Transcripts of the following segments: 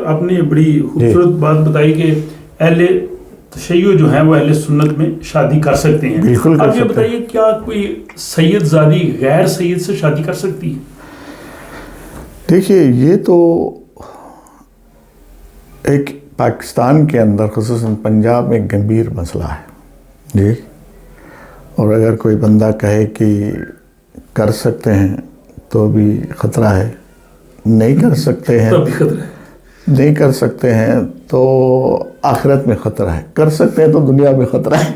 آپ نے بڑی خوبصورت بات بتائی کہ اہل تشیع جو ہیں وہ اہل سنت میں شادی کر سکتے ہیں. بالکل. آپ یہ بتائیے کیا کوئی سید زادی غیر سید سے شادی کر سکتی ہے؟ دیکھیے یہ تو ایک پاکستان کے اندر خصوصاً پنجاب میں گمبھیر مسئلہ ہے جی. اور اگر کوئی بندہ کہے کہ کر سکتے ہیں تو بھی خطرہ ہے، نہیں کر سکتے ہیں نہیں کر سکتے ہیں تو آخرت میں خطرہ ہے، کر سکتے ہیں تو دنیا میں خطرہ ہے.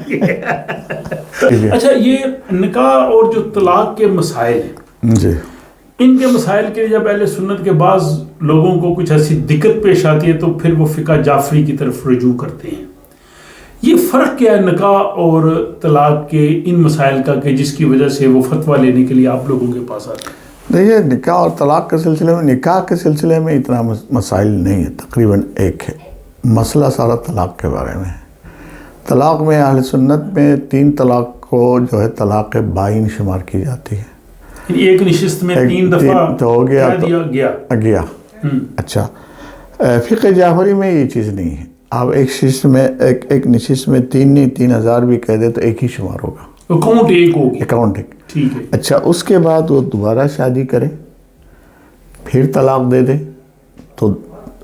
اچھا، یہ نکاح اور جو طلاق کے مسائل ہیں جی، ان کے مسائل کے جب اہل سنت کے بعض لوگوں کو کچھ ایسی دقت پیش آتی ہے تو پھر وہ فقہ جعفری کی طرف رجوع کرتے ہیں. یہ فرق کیا ہے نکاح اور طلاق کے ان مسائل کا کہ جس کی وجہ سے وہ فتویٰ لینے کے لیے آپ لوگوں کے پاس آتے ہیں؟ دیکھیے نکاح اور طلاق کے سلسلے میں، نکاح کے سلسلے میں اتنا مسائل نہیں ہے، تقریباً ایک ہے. مسئلہ سارا طلاق کے بارے میں ہے. طلاق میں اہل سنت میں 3 طلاق کو جو ہے طلاق بائن شمار کی جاتی ہے. ایک نشست میں 3 دفعہ تو ہو گیا گیا. اچھا، فقہ جعفری میں یہ چیز نہیں ہے. آپ ایک نشست میں 3 نہیں 3000 بھی کہہ دے تو ایک ہی شمار ہوگا. اکاؤنٹ ایک ہوگی. اکاؤنٹ ایک. ٹھیک ہے. اچھا، اس کے بعد وہ دوبارہ شادی کرے پھر طلاق دے دے تو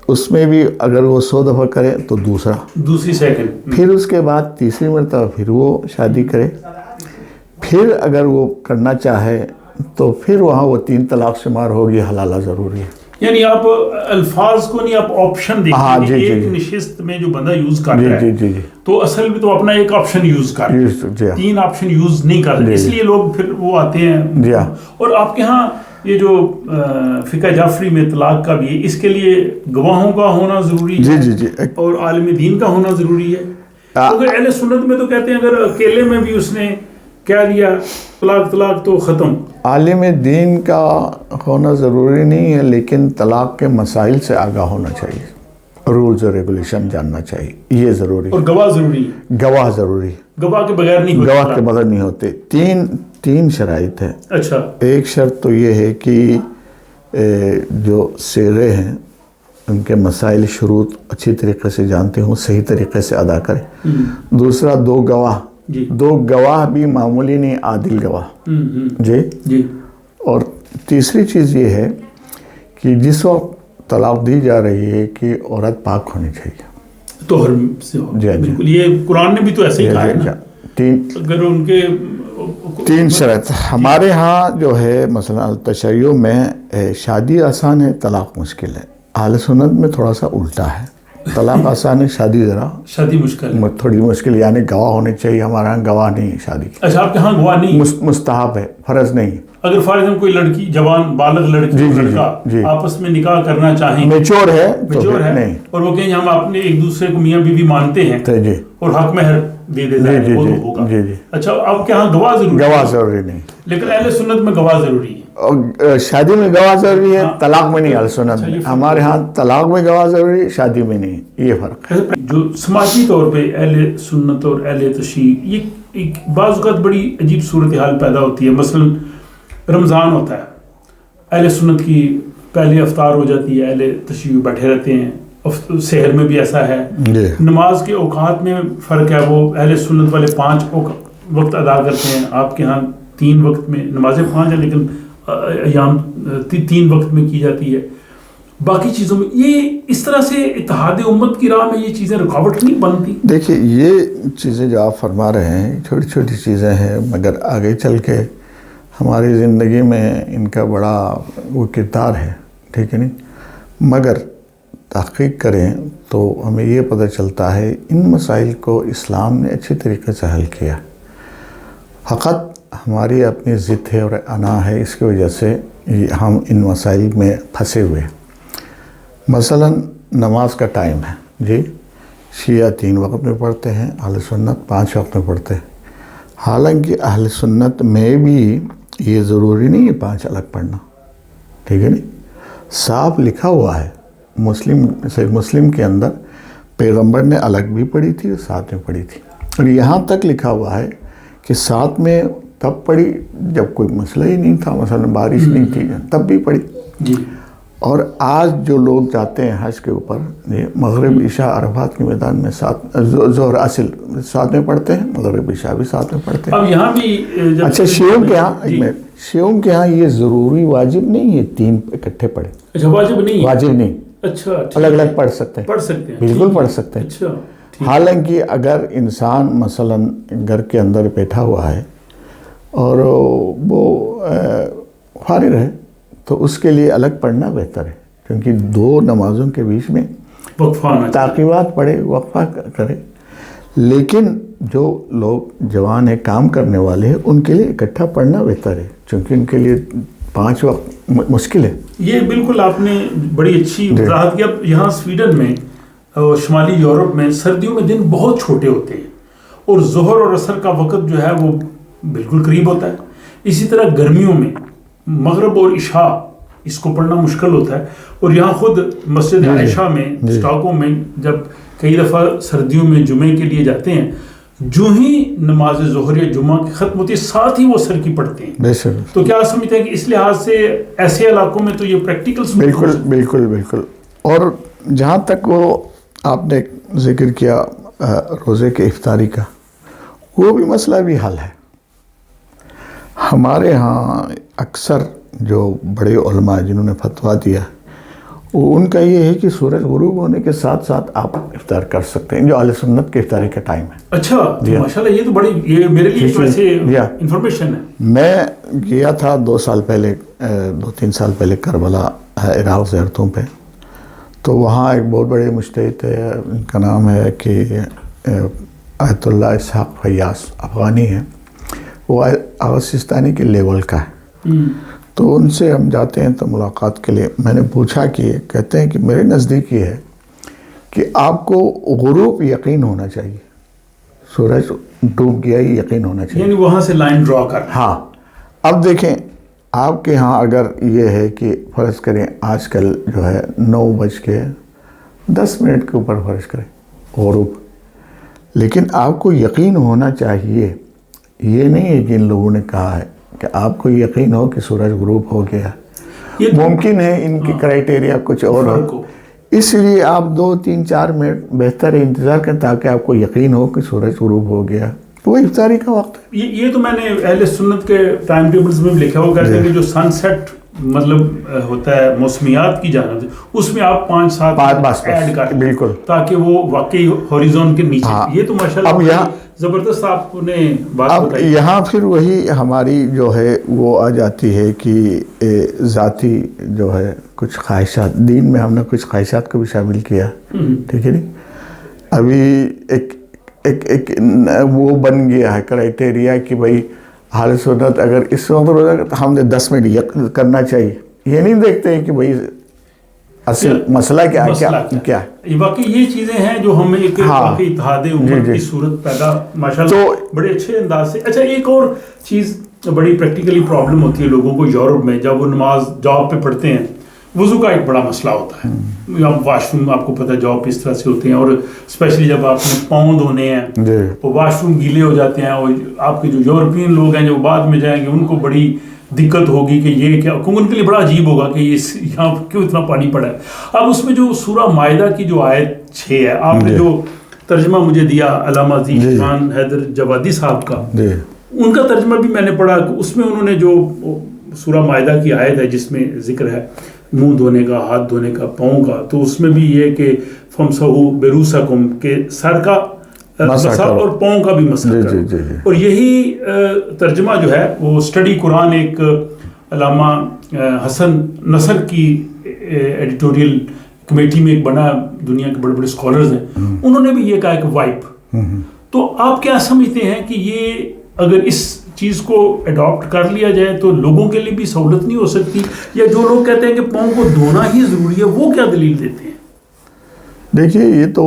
اس میں بھی اگر وہ 100 دفعہ کرے تو دوسری سیکنڈ، پھر اس کے بعد تیسری مرتبہ پھر وہ شادی کرے، پھر اگر وہ کرنا چاہے تو پھر وہاں وہ 3 طلاق شمار ہوگی. حلالہ ضروری ہے. یعنی آپ الفاظ کو نہیں، آپ آپشن دیکھیں. ایک نشست میں جو بندہ یوز کر رہا ہے تو اصل میں تو اپنا ایک آپشن یوز کر رہے ہیں، 3 آپشن یوز نہیں کر رہے، اس لیے لوگ پھر وہ آتے ہیں. اور آپ کے ہاں یہ جو فقہ جعفری میں طلاق کا بھی ہے، اس کے لیے گواہوں کا ہونا ضروری ہے اور عالم دین کا ہونا ضروری ہے. کیونکہ اہل سنت میں تو کہتے ہیں اگر اکیلے میں بھی اس نے کہہ دیا طلاق تو ختم. عالم دین کا ہونا ضروری نہیں ہے، لیکن طلاق کے مسائل سے آگاہ ہونا چاہیے، رولز اور ریگولیشن جاننا چاہیے، یہ ضروری. اور گواہ ضروری ہے. گواہ ضروری. گواہ کے بغیر نہیں ہوتے. گواہ کے بغیر نہیں ہوتے. 3 شرائط ہیں. اچھا. ایک شرط تو یہ ہے کہ جو صیغے ہیں ان کے مسائل شروط اچھی طریقے سے جانتے ہوں، صحیح طریقے سے ادا کریں. دوسرا 2 گواہ. 2 گواہ بھی معمولی نہیں، عادل گواہ. جی. اور تیسری چیز یہ ہے کہ جس وقت طلاق دی جا رہی ہے کہ عورت پاک ہونی چاہیے. طہر سے ہو. بالکل، یہ قرآن نے بھی تو ایسے ہی کہا ہے نا. 3 اگر ان کے 3 شرط. ہمارے ہاں جو ہے مثلا تشیع میں شادی آسان ہے، طلاق مشکل ہے. اہل سنت میں تھوڑا سا الٹا ہے، طلاق آسان ہے، شادی مشکل ہے، تھوڑی مشکل. یعنی گواہ ہونے چاہیے. ہمارے ہاں گواہ نہیں ہے شادی. اچھا، آپ کے ہاں گواہ نہیں؟ مستحب ہے، فرض نہیں. اگر فار ایگزامپل کوئی لڑکی، جوان بالغ لڑکی اور لڑکا آپس میں نکاح کرنا چاہیں، میچور ہے نہیں، اور وہ کہیں ہم اپنے ایک دوسرے کو میاں بیوی مانتے ہیں اور حق مہر دے دیتا ہے، وہ تو ہوگا. اچھا، آپ کے ہاں گواہ ضروری نہیں، لیکن اہل سنت میں گواہ ضروری ہے. شادی میں گواہ ضروری ہے، طلاق میں نہیں. اہل سنت میں ہمارے ہاں طلاق میں گواہ ضروری ہے، شادی میں نہیں. یہ فرق ہے. جو سماجی طور پہ اہل سنت اور اہل تشیع، یہ بعض اوقات بڑی عجیب صورتحال پیدا ہوتی ہے. مثلا رمضان ہوتا ہے، اہل سنت کی پہلی افطار ہو جاتی ہے، اہل تشیع بیٹھے رہتے ہیں. سحر میں بھی ایسا ہے. نماز کے اوقات میں فرق ہے، وہ اہل سنت والے 5 وقت ادا کرتے ہیں. آپ کے ہاں 3 وقت میں، نمازیں 5 ہیں لیکن ایام 3 وقت میں کی جاتی ہے. باقی چیزوں میں یہ اس طرح سے اتحاد امت کی راہ میں یہ چیزیں رکاوٹ نہیں بنتی؟ دیکھیے یہ چیزیں جو آپ فرما رہے ہیں چھوٹی چھوٹی چیزیں ہیں، مگر آگے چل کے ہماری زندگی میں ان کا بڑا وہ کردار ہے. ٹھیک ہے نہیں؟ مگر تحقیق کریں تو ہمیں یہ پتہ چلتا ہے ان مسائل کو اسلام نے اچھی طریقے سے حل کیا. فقط ہماری اپنی ضد ہے اور انا ہے، اس کی وجہ سے ہم ان مسائل میں پھنسے ہوئے. مثلا نماز کا ٹائم ہے جی، شیعہ 3 وقت میں پڑھتے ہیں، اہل سنت 5 وقت میں پڑھتے ہیں. حالانکہ اہل سنت میں بھی یہ ضروری نہیں ہے 5 الگ پڑھنا. ٹھیک ہے نہیں؟ صاف لکھا ہوا ہے مسلم کے اندر، پیغمبر نے الگ بھی پڑھی تھی اور ساتھ میں پڑھی تھی. اور یہاں تک لکھا ہوا ہے کہ ساتھ میں تب پڑھی جب کوئی مسئلہ ہی نہیں تھا، مثلا بارش نہیں تھی، تب بھی پڑھی. اور آج جو لوگ جاتے ہیں حج کے اوپر، یہ مغرب عشاء عرفات کے میدان میں ظہر اصل ساتھ میں پڑھتے ہیں، مغرب عشاء بھی ساتھ میں پڑھتے ہیں. اب یہاں بھی اچھا شیعوں کے یہاں شیعوں کے یہاں یہ ضروری واجب نہیں ہے تین اکٹھے پڑھیں. اچھا واجب نہیں، واجب نہیں. اچھا الگ الگ پڑھ سکتے ہیں، بالکل پڑھ سکتے ہیں. اچھا حالانکہ اگر انسان مثلاً گھر کے اندر بیٹھا ہوا ہے اور وہ فارغ ہے تو اس کے لیے الگ پڑھنا بہتر ہے، کیونکہ دو نمازوں کے بیچ میں تعقیبات پڑھے، وقفہ کرے. لیکن جو لوگ جوان ہیں، کام کرنے والے ہیں، ان کے لیے اکٹھا پڑھنا بہتر ہے، چونکہ ان کے لیے 5 وقت مشکل ہے. یہ بالکل آپ نے بڑی اچھی وضاحت کی. اب یہاں سویڈن میں شمالی یورپ میں سردیوں میں دن بہت چھوٹے ہوتے ہیں اور ظہر اور عصر کا وقت جو ہے وہ بالکل قریب ہوتا ہے. اسی طرح گرمیوں میں مغرب اور عشاء اس کو پڑھنا مشکل ہوتا ہے. اور یہاں خود مسجد عائشہ میں اسٹاکہولم میں جب کئی دفعہ سردیوں میں جمعے کے لیے جاتے ہیں، جو ہی نماز ظہر یا جمعہ کی ختم ہوتی ہے ساتھ ہی وہ عصر کی پڑھتے ہیں. تو کیا سمجھتے ہیں کہ اس لحاظ سے ایسے علاقوں میں تو یہ پریکٹیکل؟ بالکل. اور جہاں تک وہ آپ نے ذکر کیا روزے کے افطاری کا، وہ بھی مسئلہ بھی حل ہے. ہمارے ہاں اکثر جو بڑے علماء جنہوں نے فتویٰ دیا، وہ ان کا یہ ہے کہ سورج غروب ہونے کے ساتھ ساتھ آپ افطار کر سکتے ہیں، جو اہل سنت کے افطاری کا ٹائم ہے. اچھا ماشاءاللہ، یہ تو بڑی، یہ میرے لیے ویسے انفارمیشن ہے. میں گیا تھا 2-3 سال پہلے کربلا عراق زیارتوں پہ. تو وہاں ایک بہت بڑے مجتہد ہے، ان کا نام ہے کہ آیت اللہ اسحاق فیاض، افغانی ہے. وہ آغا سستانی کے لیول کا ہے. تو ان سے ہم جاتے ہیں تو ملاقات کے لیے میں نے پوچھا کہ کہتے ہیں کہ میرے نزدیک یہ ہے کہ آپ کو غروب یقین ہونا چاہیے، سورج ڈوب گیا ہی یقین ہونا چاہیے، یعنی وہاں سے لائن ڈرا کر. ہاں. اب دیکھیں آپ کے ہاں اگر یہ ہے کہ فرض کریں آج کل جو ہے 9:10 کے اوپر فرض کریں غروب، لیکن آپ کو یقین ہونا چاہیے. یہ نہیں ہے کہ ان لوگوں نے کہا ہے کہ آپ کو یقین ہو کہ سورج غروب ہو گیا. ممکن ہے ان کی کرائیٹیریا کچھ اور ہو، اس لیے آپ 2-3-4 منٹ بہتر ہے انتظار کریں تاکہ آپ کو یقین ہو کہ سورج غروب ہو گیا. وہ افطاری کا وقت ہے. یہ تو میں نے اہل سنت کے ٹائم ٹیبلز میں بھی لکھا ہوا، کہتے ہیں کہ جو سن سیٹ مطلب ہوتا ہے موسمیات کی جانب سے، اس میں آپ 5-7 ایڈ کر بالکل، تاکہ وہ واقعی ہوریزون کے نیچے. یہ تو ماشاءاللہ زبردست آپ نے بات بتائی. اب یہاں پھر وہی ہماری جو ہے وہ آ جاتی ہے کہ ذاتی جو ہے کچھ خواہشات، دین میں ہم نے کچھ خواہشات کو بھی شامل کیا، ٹھیک ہے. نہیں ابھی ایک وہ بن گیا ہے کرائیٹیریا کہ بھائی اہل سنت اگر اس وقت روزہ تو ہم نے 10 منٹ کرنا چاہیے. یہ نہیں دیکھتے ہیں کہ بھائی اصل مسئلہ کیا ہے. باقی یہ چیزیں ہیں جو ہمیں ایک واقعی اتحاد امت کی صورت پیدا ماشاءاللہ بڑے اچھے انداز سے. اچھا ایک اور چیز بڑی پریکٹیکلی پرابلم ہوتی ہے لوگوں کو یورپ میں، جب وہ نماز جاب پہ پڑھتے ہیں، وضو کا ایک بڑا مسئلہ ہوتا ہے. واش روم آپ کو پتہ جاب اس طرح سے ہوتے ہیں، اور اسپیشلی جب آپ نے پاؤں دھونے ہیں وہ واش روم گیلے ہو جاتے ہیں. اور آپ کے جو یورپین لوگ ہیں جو بعد میں جائیں گے ان کو بڑی دقت ہوگی کہ یہ کیا، کیونکہ ان کے لیے بڑا عجیب ہوگا کہ یہاں کیوں اتنا پانی پڑا ہے. اب اس میں جو سورہ مائدہ کی جو آیت 6 ہے، آپ نے جو ترجمہ مجھے دیا علامہ ذیشان حیدر جوادی صاحب کا، ان کا ترجمہ بھی میں نے پڑھا. اس میں انہوں نے جو سورہ مائدہ کی آیت ہے جس میں ذکر ہے منہ دھونے کا، ہاتھ دھونے کا، پاؤں کا، تو اس میں بھی یہ کہ فمسحوا برؤوسکم کہ سر کا مسح اور پاؤں کا بھی مسح کرو. اور یہی ترجمہ جو ہے وہ اسٹڈی قرآن ایک علامہ حسن نصر کی ایڈیٹوریل کمیٹی میں ایک بنا، دنیا کے بڑے بڑے اسکالرز ہیں، انہوں نے بھی یہ کہا کہ وائپ. تو آپ کیا سمجھتے ہیں کہ یہ اگر اس چیز کو اڈاپٹ کر لیا جائے تو لوگوں کے لیے بھی سہولت نہیں ہو سکتی؟ یا جو لوگ کہتے ہیں کہ پاؤں کو دھونا ہی ضروری ہے، وہ کیا دلیل دیتے ہیں؟ دیکھیے یہ تو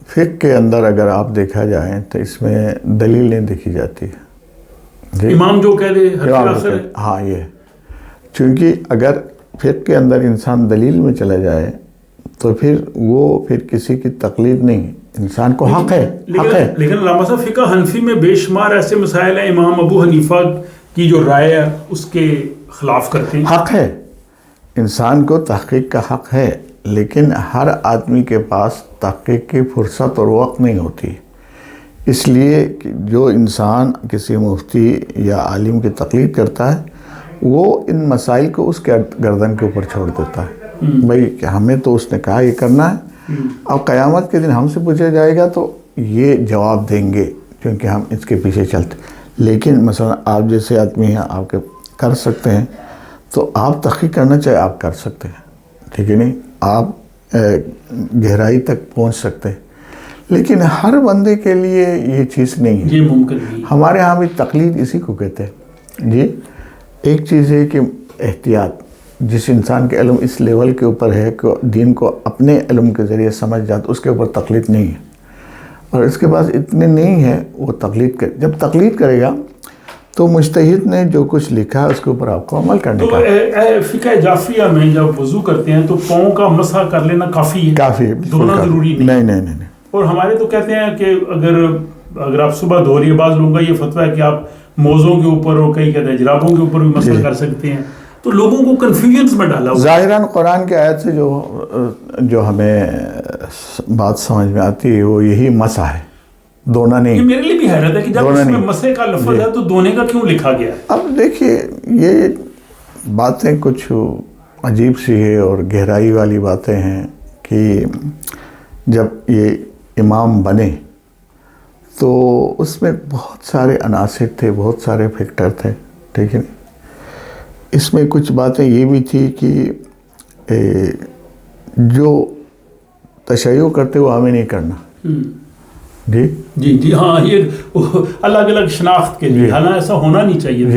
فقہ کے اندر اگر آپ دیکھا جائیں تو اس میں دلیل نہیں دیکھی جاتی ہے. امام جو کہہ دے ہاں یہ، چونکہ اگر فقہ کے اندر انسان دلیل میں چلا جائے تو پھر کسی کی تقلید نہیں، انسان کو حق ہے. لیکن علامہ صاحب فقہ حنفی میں بے شمار ایسے مسائل ہیں، امام ابو حنیفہ کی جو رائے ہے اس کے خلاف کرتے ہیں. حق ہے، انسان کو تحقیق کا حق ہے، لیکن ہر آدمی کے پاس تحقیق کی فرصت اور وقت نہیں ہوتی. اس لیے کہ جو انسان کسی مفتی یا عالم کی تقلید کرتا ہے وہ ان مسائل کو اس کے گردن کے اوپر چھوڑ دیتا ہے. بھائی کہ ہمیں تو اس نے کہا یہ کرنا ہے، اب قیامت کے دن ہم سے پوچھا جائے گا تو یہ جواب دیں گے کیونکہ ہم اس کے پیچھے چلتے. لیکن مثلا آپ جیسے آدمی ہیں، آپ کے کر سکتے ہیں تو آپ تحقیق کرنا چاہے آپ کر سکتے ہیں، ٹھیک ہے نہیں، آپ گہرائی تک پہنچ سکتے ہیں. لیکن ہر بندے کے لیے یہ چیز نہیں ہے، یہ ممکن نہیں. ہمارے ہاں بھی تقلید اسی کو کہتے ہیں. جی ایک چیز ہے کہ احتیاط، جس انسان کے علم اس لیول کے اوپر ہے کہ دین کو اپنے علم کے ذریعے سمجھ جاتا، اس کے اوپر تقلید نہیں ہے. اور اس کے پاس اتنے نہیں ہے وہ تقلید کرے. جب تقلید کرے گا تو مجتہد نے جو کچھ لکھا ہے اس کے اوپر آپ کو عمل کرنے کا. تو فقہ جعفریہ میں جب وضو کرتے ہیں تو پاؤں کا مسح کر لینا کافی ہے؟ کافی ہے، دھونا ضروری نہیں. نہیں. اور ہمارے تو کہتے ہیں کہ اگر آپ صبح دھو رہی ہے، بعض لوگوں کا یہ فتویٰ ہے کہ آپ موزوں کے اوپر اور کئی کہتے ہیں جرابوں کے اوپر بھی مسح کر سکتے ہیں. تو لوگوں کو کنفیوژنس میں ڈالا ہوا. ظاہراً قرآن کی آیت سے جو ہمیں بات سمجھ میں آتی ہے وہ یہی مسح ہے، دھونا نہیں. یہ میرے لیے بھی حیرت ہے کہ جب اس میں مسح کا لفظ ہے تو دھونے کا کیوں لکھا گیا ہے؟ اب دیکھیے یہ باتیں کچھ عجیب سی ہے اور گہرائی والی باتیں ہیں کہ جب یہ امام بنے تو اس میں بہت سارے عناصر تھے، بہت سارے فیکٹر تھے، ٹھیک ہے. اس میں کچھ باتیں یہ بھی تھی کہ جو تشیع کرتے وہ ہمیں نہیں کرنا. جی ہاں، یہ الگ الگ شناخت کے لیے، حالانکہ ایسا ہونا نہیں چاہیے.